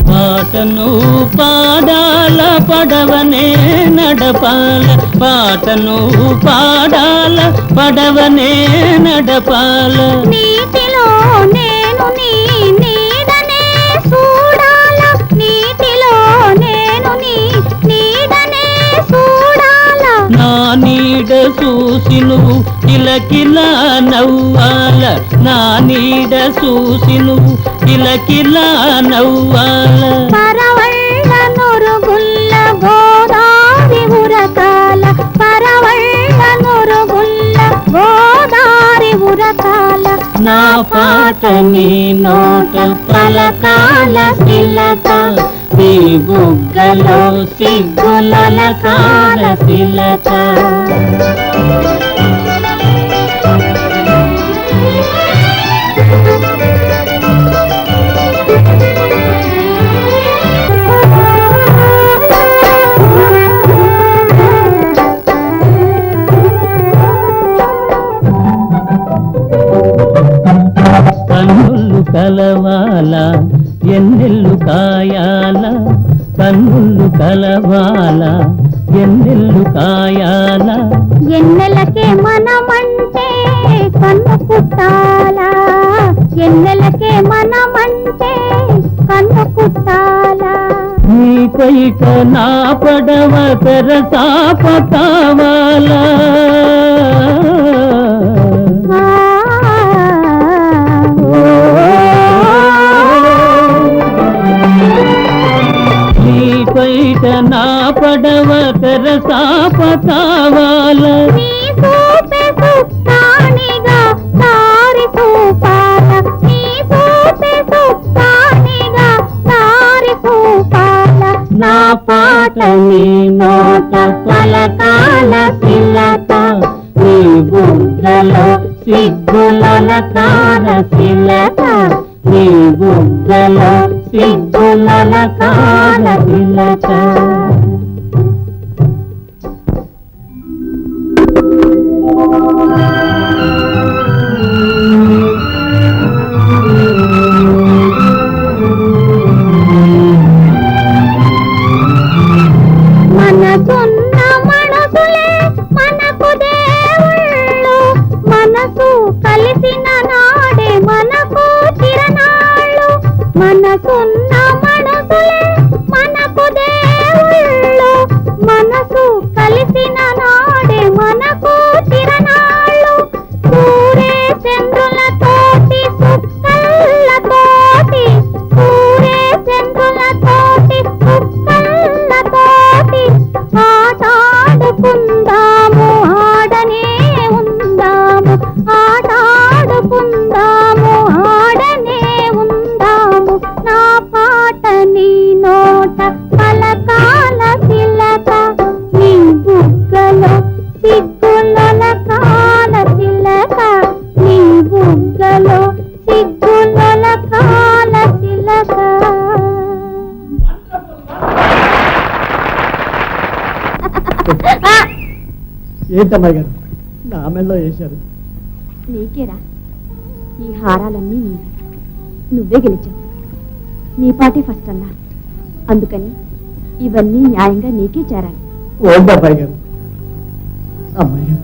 పాటను పాడాల పడవనే నడపాల, పాటను పాడాల పడవనే నడపాల. నీటిలో నేను నీ నీడనే చూడాల, నీటిలో నేను నీ నీడనే చూడాల. నా నీడ చూసి నువ్వు కిలకిలా నవ్వాల, నా నీడ చూసి నువ్వు కిలకిలా నవ్వాల. పరవళ్ళ నురుగుల్ల గోదారి ఉరకాల, పరవళ్ళ నురుగుల్ల గోదారి ఉరకాల. నా పాట నీ నోట పలకాల శిలక, నీ బుగ్గలో సిగ్గులకాల శిలక. కన్నులు కలవాల ఎన్నెల్లు కాయాల, కన్నులు కలవాల ఎన్నెల్లు కాయాల. ఎన్నెలకే మనమంటే కన్ను కుట్టాలా, ఎన్నెలకే మనమంటే కన్ను కుట్టాలా. నీ పైట నా పడవ తెరసాప కావాలా, నీ పైట నా పడవ తెరసాప కావాలా. నీ చూపే సుప్తానిగా దారి చూపాల, నీ చూపే సుప్తానిగా దారి చూపాల. నా పాట నీ నోట పలకాల శిలక, నీ బుగ్గలో సిగ్గులకాల శిలక, నీ బుగ్గలో సిగ్గులకాల శిలక. మనసున్న మనసులే మనకు దేవుళ్ళు, మనసు కలిసిన నాడే మనకు చిరనాళ్ళు. మనసున్న మనసులే మనకు దేవుళ్ళు, మనసు కలిసిన నాడే మనకు చిరనాళ్ళు. సూర్య చంద్రులతోటి సుక్కళ్ళతోటి, సూర్య చంద్రులతోటి సుక్కళ్ళతోటి ఆటాడుకుందాము, ఆడనే ఉందాము, ఆటాడుకుందాము, ఆడనే ఉందాము. నా పాట నీ నోట పలకాల శిలక, నీ బుగ్గలో సిగ్గులకాల శిలక, నీ బుగ్గలో సిగ్గులకాల శిలక. ఏంటమ్మాయి గారు నా మెళ్ళలో వేశారు? నీకేరా ఈ హారాలన్నీ నీవి, నువ్వే గెలిచావు. నీ పాటే ఫస్ట్ అన్నా, అందుకని ఇవన్నీ న్యాయంగా నీకే చేరాలి. ఓండి అబ్బాయి గారు. అమ్మాయి గారు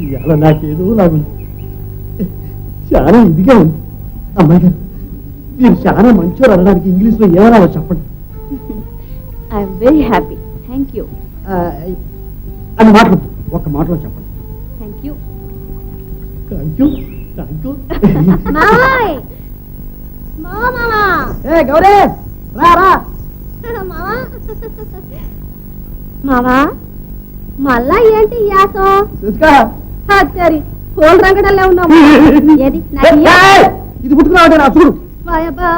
ఇవాళ నాకేదో లాగుంది, చాలా ఇదిగా ఉంది. అమ్మాయి గారు మీరు చాలా మంచోరు అనడానికి ఇంగ్లీష్లో ఏమన్నా చెప్పండి. I'm very happy, thank you. అని మాటలు ఒక మాటలో చెప్పండి. Thank you. Thank you, thank you. మావయ్ మావా ఏ గౌరీ రా రా. మావా మావా మళ్ళా ఏంటి యాసం? చూసుకో. సరి కోల్ రంగడల్లే ఉన్నావు. ఏది ఏయ్! ఇది పుట్టుకురావటే నా చూడు. వాయబ్బా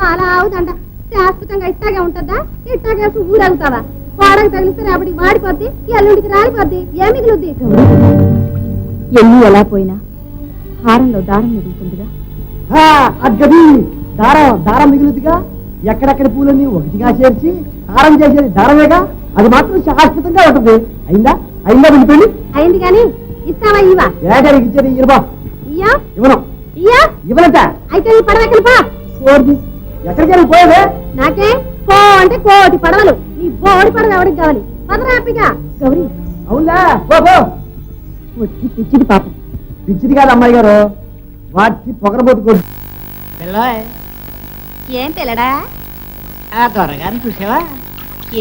మాలా అవుదంట శాశ్వతంగా ఇట్టాగే ఉంటుందా? ఇట్టాగేసి ఊరగుతావా? వాడకు తగిలిస్తే రేపటికి వాడిపోద్ది, ఎల్లుండికి రాలిపోద్ది, ఏ మిగులుద్ది? ఎల్లు ఎలా పోయినా హారంలో దారం మిగులుతుందిగా. అగ్గది దారం మిగులుద్దిగా. ఎక్కడెక్కడ పూలన్నీ ఒకటిగా చేర్చి హారం చేసేది దారమేగా. అది మాత్రం శాశ్వతంగా ఉంటుంది. అయిందా వెళ్ళిపోయింది. అయింది కానీ ఇస్తావా? ఇవా ఏడాదికి ఇచ్చేది ఇరవా ఇయ్యా ఇవ్వను. ఇయ్యా ఇవ్వనంట. అయితే ఈ పడవెక్కలు పా. ఎక్కడికి పోయేదే? నాకే కో అంటే కోటి పడవలు. నీ బోడి పడవ ఎవరికి కావాలి? పదరాపిగా గౌరీ. అవునా? పో. వచ్చి పిచ్చిది పాపం. పిచ్చిది కాదు అమ్మాయి గారు, వాటి పొగరబోతుకోండి. పిల్లాయ్ ఏం పిల్లడా? ఆ దొరగారిని చూసావా?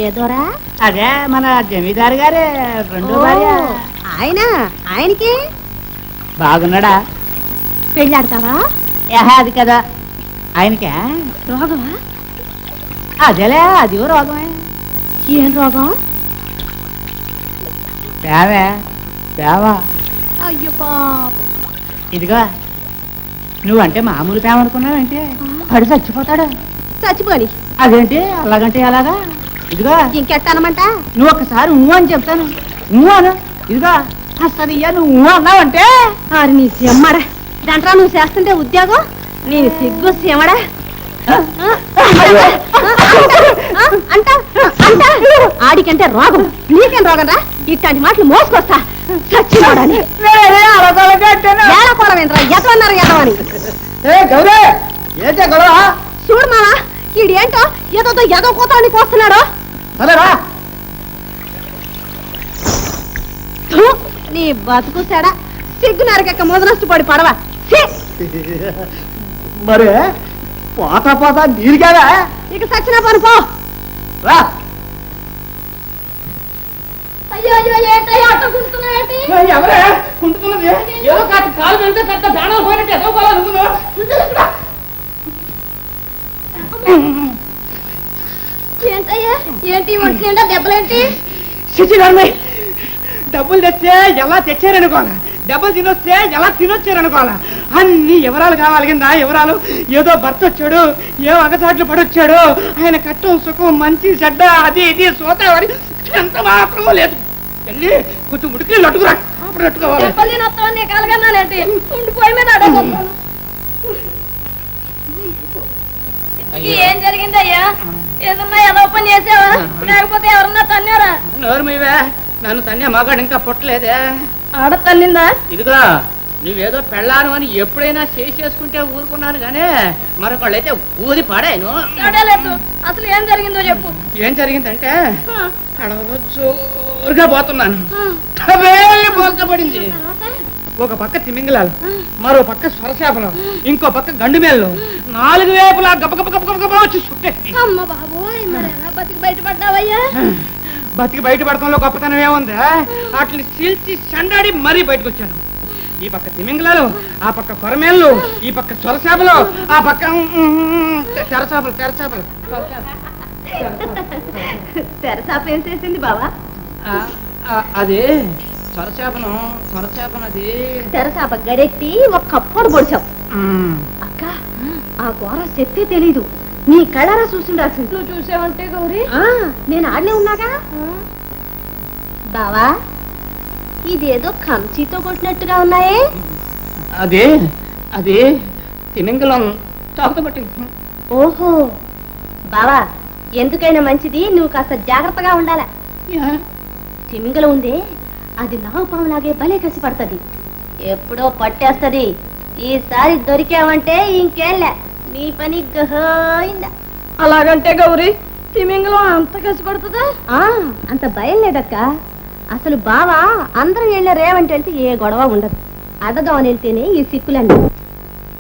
ఏ దొరా? అదే మన జమీదారు గారే రెండో భార్య. ఆయనకి బాగున్నాడా? పెళ్ళాడతావా? అది కదా ఆయనకే రోగమా? అదేలే అది రోగమే. ఏం రోగం? ప్రేమ. అయ్యో పాప. ఇదిగో నువ్వంటే మామూలు ప్రేమ అనుకున్నావంటే పడి చచ్చిపోతాడు. చచ్చిపోని. అదేంటి అలాగంటే అలాగా? ఇదిగో ఇంకెట్టనమంట? నువ్వు ఒక్కసారి ఊ అని చెప్తాను. ఊ అను. ఇదిగో అసలు ఇయ్య నువ్వు ఊ అన్నావంటే ఆరి నీ సిమ్మడా దంట్రా. నువ్వు చేస్తుంటే ఉద్యోగం నేను సిగ్గు సిమ్మడా అంట. ఆడికంటే రోగం, నీకేం రోగం రా? ఇట్లాంటి మాటలు మోసుకొస్తా చచ్చిపోడాలి. ఏడకోరమేంట్రా? ఎదవన్నారు ఎదవని. చూడు మావా, ఈడేంటో ఏదో ఎదో కూతాన్ని కోస్తున్నాడు. నీ బతుకు సెడా సిగ్గు నరకెక్క మొదలస్తుపడి పడవా. మరే పోతా నీరుగారా? ఇక సచ్చిన పని పో. అయ్యో ఎవరే కుంటున్నది? ఏదో కాలు వెళ్తే పెద్ద ప్రాణాలు పోయినట్టు ఏదో ఏంటయ్యా? ఏంటి ఒంటి నిండా దెబ్బలేంటి? డబ్బులు తెచ్చే ఎలా తెచ్చారనుకోవాలా, డబ్బులు తినొస్తే ఎలా తినొచ్చారనుకోవాలా, అన్ని వివరాలు కావాలి కింద వివరాలు. ఏదో భర్త వచ్చాడు, ఏ అగచాట్లు పడొచ్చాడు, ఆయన కట్టం సుఖం మంచి చెడ్డ అది ఇది సోతావని ఎంత మాత్రం లేదు. వెళ్ళి కొంచెం ఉడికి నట్టుకురా నట్టుకోవాలి. ఏం జరిగిందయ్యా? ఏదన్నా ఏదో పని చేసావా? లేకపోతే ఎవరన్నా తన్నారా? నోరు మీవే, నన్ను తన్నే మగాడు ఇంకా పుట్టలేదే. ఆడ తల్లిందా? ఇదిగో నువ్వేదో పెళ్ళాను అని ఎప్పుడైనా చేసుకుంటే ఊరుకున్నాను గానీ మరొకళ్ళైతే ఊది పాడాను. అసలు ఏం జరిగిందో చెప్పు. ఏం జరిగిందంటే అడవలో జోరుగా పోతున్నాను, పోల్చబడింది. ఒక పక్క తిమింగలాలు, మరో పక్క స్వరశాపలు, ఇంకో పక్క గండు మేళ్ళు, 4 వైపులా గప్ప వచ్చి చుట్టే. అమ్మ బాబోయ్, మరి ఎలా బతికి బయటపడ్డావయ్యా? బతికి బయటపడటంలో గొప్పతనం ఏముంది? వాటిని చీల్చి చండాడి మరీ బయటకు వచ్చాను. ఈ పక్క తిమింగలాలు, ఆ పక్క కొరమేళ్ళు, ఈ పక్క స్వరశాపలు, ఆ పక్క తెరచాపలు. తెరచాప ఏం చేసింది బావా? అది సొరచేపను అది తెరచాప గడెట్టి ఒక కప్పుడు పొడిచావు. అక్క, ఆ ఘోర శక్తి తెలీదు, నీ కళ్ళారా చూసిండాల్సింది. నువ్వు చూసావంటే గౌరీ, నేను ఆడనే ఉన్నాగా. బావా, ఇదేదో కంచితో కొట్టినట్టుగా ఉన్నాయే. అది తిమింగలం చాకుతో పట్టింది. ఓహో బావా, ఎందుకైనా మంచిది నువ్వు కాస్త జాగ్రత్తగా ఉండాల. తిమింగలం ఉందే, అది నాగుపాములాగే భలే కసి పడుతుంది, ఎప్పుడో పట్టేస్తది. ఈసారి దొరికావంటే ఇంకేంలే, నీ పని గహైందా. అలాగంటే గౌరీ, తిమింగలం అంత కసి పడుతుందా? అంత భయం లేదక్క. అసలు బావా అందరం వెళ్ళారేమంటే వెళ్తే ఏ గొడవ ఉండదు. అడ్డదోవని వెళ్తేనే ఈ సిక్కులన్నీ.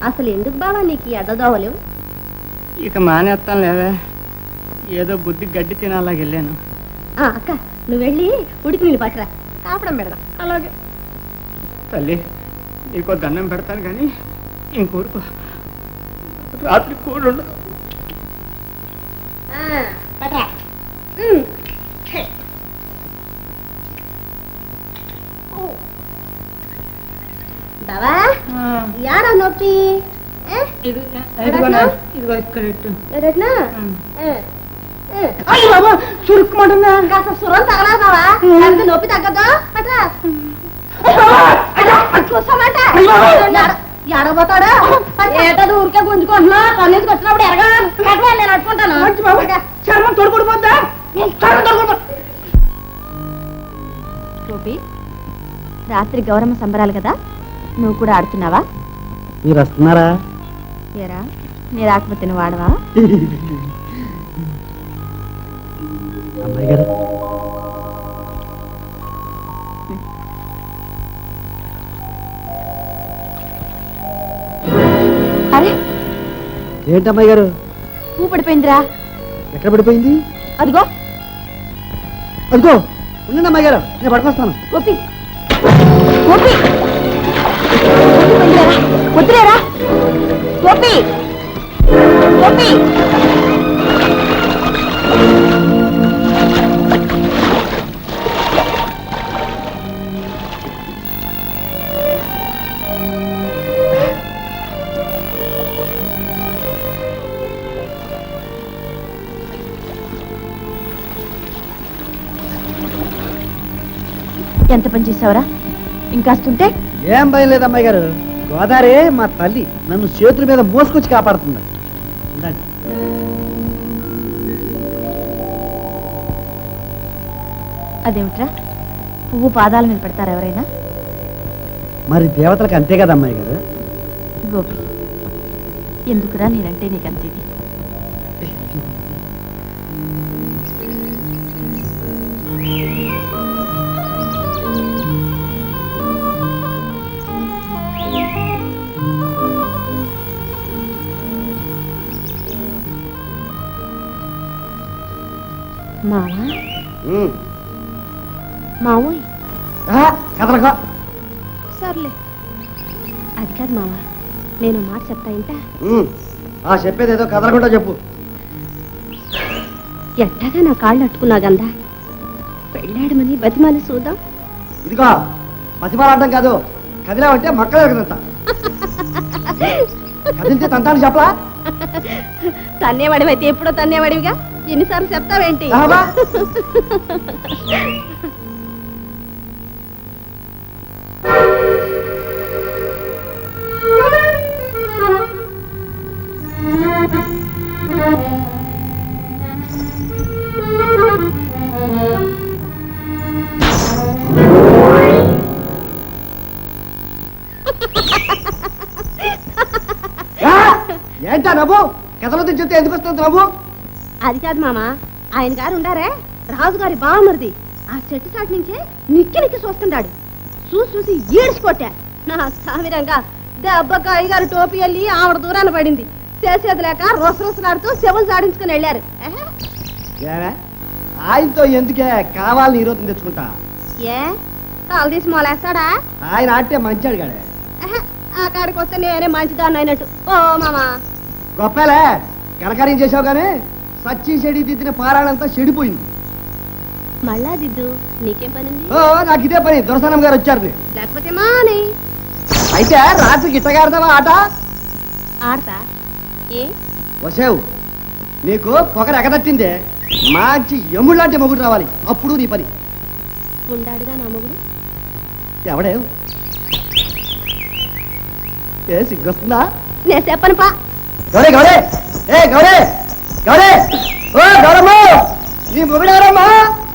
అసలు ఎందుకు బావా నీకు ఈ అడ్డదోవలు? ఇక మానేస్తాను లేవే, ఏదో బుద్ధి గడ్డి తినాలాగా వెళ్ళాను. అక్క, నువ్వు వెళ్ళి ఉడికి నీళ్ళు పట్టరా, కాపడం పెడదాం. అలాగే తల్లి, నీకో దండం పెడతాను కానీ ఇంకోరుకో, రాత్రి కూడు పట్టరా. బావా, యారా నొప్పి? ఇదిగో ఇక్కడ పెట్టు. రత్నా అయ్య బాబా చురుక్కుమంటుందా? కాస్త సురం తగలాదావా అంత నొప్పి తగ్గదా అట చూసామాట ఎడబోతాడా ఏటది ఊరికే గుంజుకుంటున్నా కన్నీసుకు వచ్చినప్పుడు ఎరగా నేను అట్టుకుంటాను. చర్మం తొడుకుడిపోద్దా? చర్మం తొడుకుడిపో. గోపి, రాత్రి గౌరమ్మ సంబరాలు కదా, నువ్వు కూడా ఆడుతున్నావా? మీరు వస్తున్నారా? ఏరా, నీ రాకపోతే నువ్వు ఆడవా? అమ్మాయి గారు అరే, ఏంటమ్మాయి గారు? పువ్వు పడిపోయిందిరా. ఎక్కడ పడిపోయింది? అదిగో. అదిగో ఉండండి అమ్మాయి గారు, నేను పడుకొస్తాను. గోపి, గోపి, వద్దులేరా. గోపి, గోపి. ఎంత పని చేసావురా? ఇంకాస్తుంటే ఏం భయం లేదు అమ్మాయి గారు. గోదావరి మా తల్లి నన్ను చేతుల మీద మోసుకొచ్చి కాపాడుతుంది. ఉండండి. అదేమిట్రా, పువ్వు పాదాల మీద పెడతారా ఎవరైనా? మరి దేవతలకు అంతే కదా అమ్మాయి గారు. గోపి, ఎందుకురా నేనంటే నీకంతేది? మావా, మావోయ్, కదలకో. సర్లే. అది కాదు మావా, నేను మాట చెప్తా ఇంట. చెప్పేది ఏదో కదలకుండా చెప్పు. ఎట్టాగా నా కాళ్ళు అట్టుకున్నా గందా, పెళ్ళాడమని బతిమాలి చూద్దాం. ఇదిగో బతిమాలాడటం కాదు, కదిలావంటే మక్కలు ఎరగదంతా. కదిలితే తంతాను చెప్పలా? తన్నేవాడివైతే ఎప్పుడో తన్నేవాడివిగా, ఎన్నిసార్లు చెప్తావేంటి? ఏంటా నవ్వు? కథలతో చెప్తే ఎందుకు వస్తుంది నవ్వు? అది కాదు మామ, ఆయన గారు ఉండారే రాజుగారి బావమరిది, ఆ చెట్టు చాటు నుంచే నిక్కి నిక్కి చూస్తున్నాడు. చూసి ఈడ్చికొట్టా. నా సామిరంగా దెబ్బకాయ గారు టోపీ వెళ్ళి ఆవిడ దూరాన్ని పడింది. చేసేది లేక రొసరొసలాడుతూ శవం సాడించుకుని వెళ్ళారు. ఆయనతో ఎందుకే కావాలని ఈరోజు తెచ్చుకుంటా? ఏ తాళ్ళు తీసి మొలేస్తాడా? ఆయన ఆడితే మంచి అడిగాడే. ఆ కాడికి వస్తే నేనే మంచిదాన్ని అయినట్టు. ఓ మామా గొప్పలే, కనకార్యం చేసావు కానీ సచ్చి చెడి దిద్దిన పారాడంతా చెడిపోయింది. మళ్ళా దిద్దు, నీకేం పనింది? నాకు ఇదే పని. దొరసనం గారు వచ్చారు. లేకపోతే మాని అయితే రాత్రికి ఇట్టగాడతావా ఆట? ఆడతా. ఏ వసేవు, నీకు పొగరు ఎగదట్టిందే, మంచి ఎముడు లాంటి మొగుడు రావాలి, అప్పుడు నీ పని. ఉండాడుగా నా మొగుడు. ఎవడే? ఏ సిగ్గొస్తుందా? నేను చెప్పను పా. గౌరే గౌరే, ఏ గౌరే గౌరే, ఓ గౌరమ్మ, నీ మొగుడు ఎవరమ్మా?